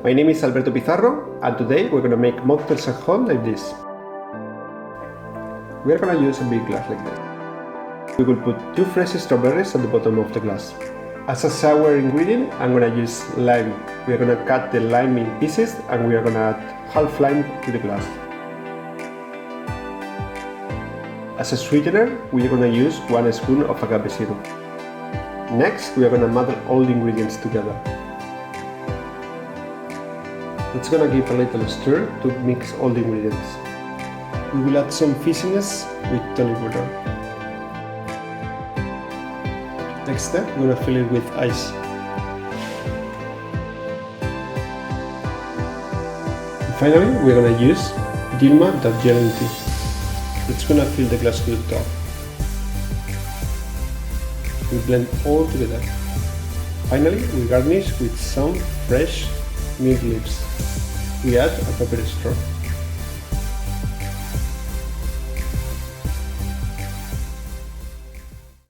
My name is Alberto Pizarro, and today we're gonna make mocktails at home like this. We are gonna use a big glass like this. We will put 2 fresh strawberries at the bottom of the glass. As a sour ingredient, I'm gonna use lime. We are gonna cut the lime in pieces and we are gonna add half lime to the glass. As a sweetener, we are gonna use 1 spoon of agave syrup. Next, we are gonna muddle all the ingredients together. It's gonna give a little stir to mix all the ingredients. We will add some fizziness with tonic water. Next step, we're gonna fill it with ice. And finally, we're gonna use Dilmah Darjeeling Tea. It's gonna fill the glass to the top. We blend all together. Finally, we garnish with some fresh mint leaves. We add a pepper straw.